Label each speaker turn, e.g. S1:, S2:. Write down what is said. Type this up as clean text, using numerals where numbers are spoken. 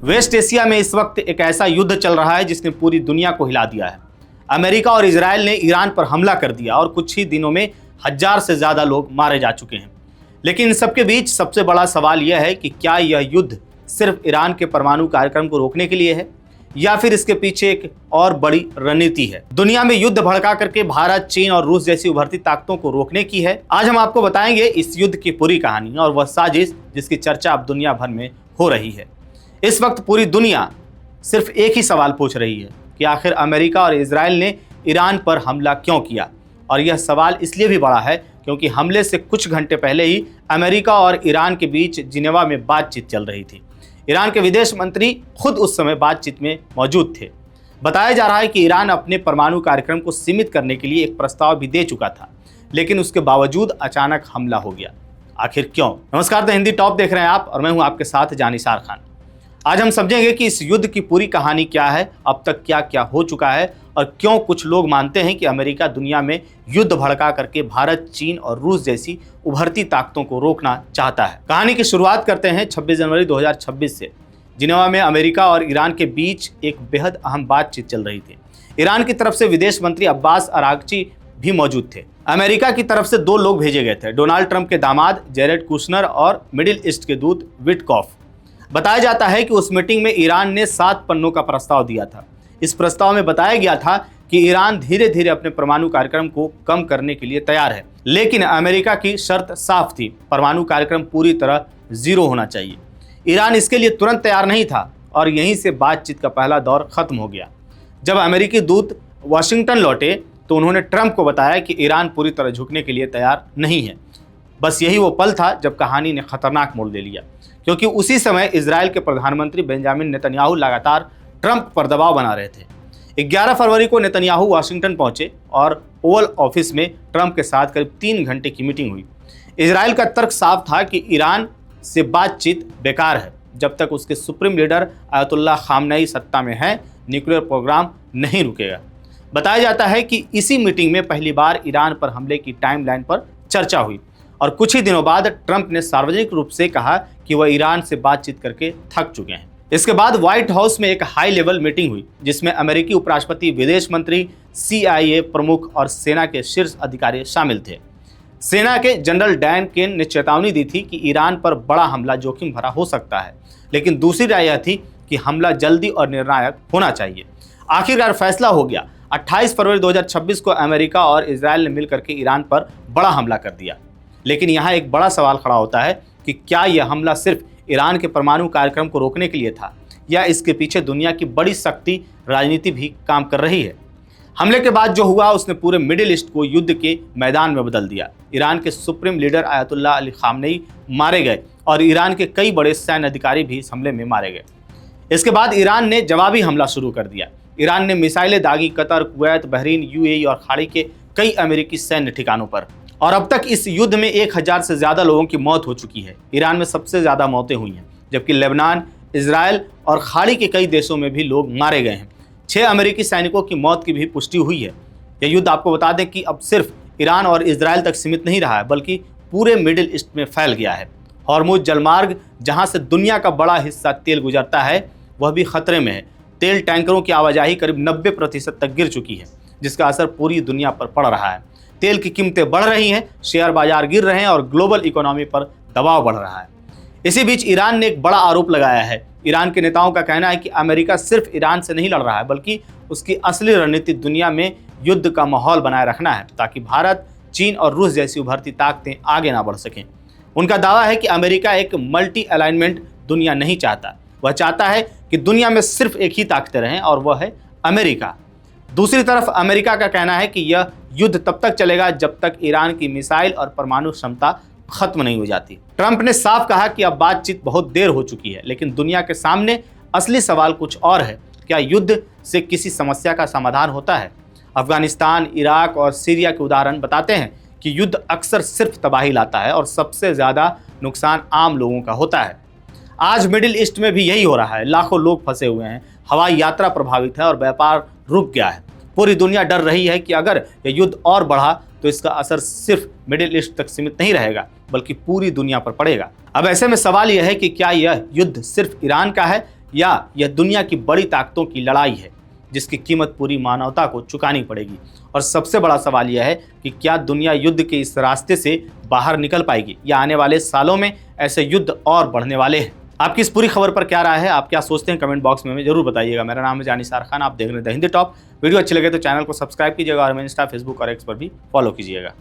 S1: Waste Asia में इस वक्त एक ऐसा युद्ध चल रहा है जिसने पूरी दुनिया को हिला दिया है। अमेरिका और इजराइल ने ईरान पर हमला कर दिया और कुछ ही दिनों में 1000 से ज़्यादा लोग मारे जा चुके हैं। लेकिन इन सबके बीच सबसे बड़ा सवाल यह है कि क्या यह युद्ध सिर्फ ईरान के परमाणु कार्यक्रम को रोकने के लिए है या फिर इसके पीछे एक और बड़ी रणनीति है। दुनिया में युद्ध भड़का करके भारत, चीन और रूस जैसी उभरती ताकतों को रोकने की है। आज हम आपको बताएंगे इस युद्ध की पूरी कहानी और वह साजिश जिसकी चर्चा अब दुनिया भर में हो रही है। इस वक्त पूरी दुनिया सिर्फ एक ही सवाल पूछ रही है कि आखिर अमेरिका और इजराइल ने ईरान पर हमला क्यों किया। और यह सवाल इसलिए भी बड़ा है क्योंकि हमले से कुछ घंटे पहले ही अमेरिका और ईरान के बीच जिनेवा में बातचीत चल रही थी। ईरान के विदेश मंत्री खुद उस समय बातचीत में मौजूद थे। बताया जा रहा है कि ईरान अपने परमाणु कार्यक्रम को सीमित करने के लिए एक प्रस्ताव भी दे चुका था, लेकिन उसके बावजूद अचानक हमला हो गया। आखिर क्यों? नमस्कार, द हिंदी टॉप देख रहे हैं आप और मैं हूं आपके साथ जानिसार खान। आज हम समझेंगे कि इस युद्ध की पूरी कहानी क्या है, अब तक क्या क्या हो चुका है और क्यों कुछ लोग मानते हैं कि अमेरिका दुनिया में युद्ध भड़का करके भारत, चीन और रूस जैसी उभरती ताकतों को रोकना चाहता है। कहानी की शुरुआत करते हैं 26 जनवरी 2026 से। जिनेवा में अमेरिका और ईरान के बीच एक बेहद अहम बातचीत चल रही थी। ईरान की तरफ से विदेश मंत्री अब्बास अरागची भी मौजूद थे। अमेरिका की तरफ से 2 लोग भेजे गए थे, डोनाल्ड ट्रंप के दामाद जेरेड कुशनर और मिडिल ईस्ट के दूत विटकॉफ। बताया जाता है कि उस मीटिंग में ईरान ने 7 पन्नों का प्रस्ताव दिया था। इस प्रस्ताव में बताया गया था कि ईरान धीरे धीरे अपने परमाणु कार्यक्रम को कम करने के लिए तैयार है, लेकिन अमेरिका की शर्त साफ थी, परमाणु कार्यक्रम पूरी तरह 0 होना चाहिए। ईरान इसके लिए तुरंत तैयार नहीं था और यहीं से बातचीत का पहला दौर खत्म हो गया। जब अमेरिकी दूत वाशिंगटन लौटे तो उन्होंने ट्रंप को बताया कि ईरान पूरी तरह झुकने के लिए तैयार नहीं है। बस यही वो पल था जब कहानी ने खतरनाक मोड़ ले लिया, क्योंकि उसी समय इजराइल के प्रधानमंत्री बेंजामिन नेतन्याहू लगातार ट्रंप पर दबाव बना रहे थे। 11 फरवरी को नेतन्याहू वाशिंगटन पहुंचे और ओवल ऑफिस में ट्रंप के साथ करीब 3 घंटे की मीटिंग हुई। इजराइल का तर्क साफ था कि ईरान से बातचीत बेकार है। जब तक उसके सुप्रीम लीडर अयतुल्लाह खामनेई सत्ता में है, न्यूक्लियर प्रोग्राम नहीं रुकेगा। बताया जाता है कि इसी मीटिंग में पहली बार ईरान पर हमले की टाइमलाइन पर चर्चा हुई और कुछ ही दिनों बाद ट्रंप ने सार्वजनिक रूप से कहा कि वह ईरान से बातचीत करके थक चुके हैं। इसके बाद व्हाइट हाउस में एक हाई लेवल मीटिंग हुई जिसमें अमेरिकी उपराष्ट्रपति, विदेश मंत्री, CIA प्रमुख और सेना के शीर्ष अधिकारी शामिल थे। सेना के जनरल डैन केन ने चेतावनी दी थी कि ईरान पर बड़ा हमला जोखिम भरा हो सकता है, लेकिन दूसरी राय यह थी कि हमला जल्दी और निर्णायक होना चाहिए। आखिरकार फैसला हो गया। 28 फरवरी 2026 को अमेरिका और इजराइल ने मिलकर के ईरान पर बड़ा हमला कर दिया। लेकिन यहाँ एक बड़ा सवाल खड़ा होता है कि क्या यह हमला सिर्फ ईरान के परमाणु कार्यक्रम को रोकने के लिए था या इसके पीछे दुनिया की बड़ी शक्ति राजनीति भी काम कर रही है। हमले के बाद जो हुआ उसने पूरे मिडिल ईस्ट को युद्ध के मैदान में बदल दिया। ईरान के supreme leader Ayatollah Ali Khamenei मारे गए और ईरान के कई बड़े सैन्य अधिकारी भी इस हमले में मारे गए। इसके बाद ईरान ने जवाबी हमला शुरू कर दिया। ईरान ने मिसाइलें दागी कतर, कुवैत, बहरीन, UAE और खाड़ी के कई अमेरिकी सैन्य ठिकानों पर। और अब तक इस युद्ध में 1000 से ज़्यादा लोगों की मौत हो चुकी है। ईरान में सबसे ज़्यादा मौतें हुई हैं, जबकि लेबनान, इजराइल और खाड़ी के कई देशों में भी लोग मारे गए हैं। 6 अमेरिकी सैनिकों की मौत की भी पुष्टि हुई है। यह युद्ध, आपको बता दें कि अब सिर्फ ईरान और इजराइल तक सीमित नहीं रहा है, बल्कि पूरे मिडिल ईस्ट में फैल गया है। हॉर्मुज जलमार्ग, जहाँ से दुनिया का बड़ा हिस्सा तेल गुजरता है, वह भी खतरे में है। तेल टैंकरों की आवाजाही करीब 90% तक गिर चुकी है, जिसका असर पूरी दुनिया पर पड़ रहा है। तेल की कीमतें बढ़ रही हैं, शेयर बाजार गिर रहे हैं और ग्लोबल इकोनॉमी पर दबाव बढ़ रहा है। इसी बीच ईरान ने एक बड़ा आरोप लगाया है। ईरान के नेताओं का कहना है कि अमेरिका सिर्फ ईरान से नहीं लड़ रहा है, बल्कि उसकी असली रणनीति दुनिया में युद्ध का माहौल बनाए रखना है, ताकि भारत, चीन और रूस जैसी उभरती ताकतें आगे ना बढ़ सकें। उनका दावा है कि अमेरिका एक मल्टी अलाइनमेंट दुनिया नहीं चाहता। वह चाहता है कि दुनिया में सिर्फ एक ही ताकतें रहें और वह है अमेरिका। दूसरी तरफ अमेरिका का कहना है कि यह युद्ध तब तक चलेगा जब तक ईरान की मिसाइल और परमाणु क्षमता खत्म नहीं हो जाती। ट्रंप ने साफ कहा कि अब बातचीत बहुत देर हो चुकी है, लेकिन दुनिया के सामने असली सवाल कुछ और है। क्या युद्ध से किसी समस्या का समाधान होता है? अफगानिस्तान, इराक और सीरिया के उदाहरण बताते हैं कि युद्ध अक्सर सिर्फ तबाही लाता है और सबसे ज़्यादा नुकसान आम लोगों का होता है। आज मिडिल ईस्ट में भी यही हो रहा है। लाखों लोग फंसे हुए हैं, हवाई यात्रा प्रभावित है और व्यापार रुक गया है। पूरी दुनिया डर रही है कि अगर यह युद्ध और बढ़ा तो इसका असर सिर्फ मिडिल ईस्ट तक सीमित नहीं रहेगा, बल्कि पूरी दुनिया पर पड़ेगा। अब ऐसे में सवाल यह है कि क्या यह युद्ध सिर्फ ईरान का है या यह दुनिया की बड़ी ताकतों की लड़ाई है जिसकी कीमत पूरी मानवता को चुकानी पड़ेगी? और सबसे बड़ा सवाल यह है कि क्या दुनिया युद्ध के इस रास्ते से बाहर निकल पाएगी या आने वाले सालों में ऐसे युद्ध और बढ़ने वाले हैं? आपकी इस पूरी खबर पर क्या राय है, आप क्या सोचते हैं, कमेंट बॉक्स में हमें जरूर बताइएगा। मेरा नाम है जानिसार खान, आप देख रहे हैं द हिंदी टॉप। वीडियो अच्छी लगे तो चैनल को सब्सक्राइब कीजिएगा और हमें इंस्टा, फेसबुक और एक्स पर भी फॉलो कीजिएगा।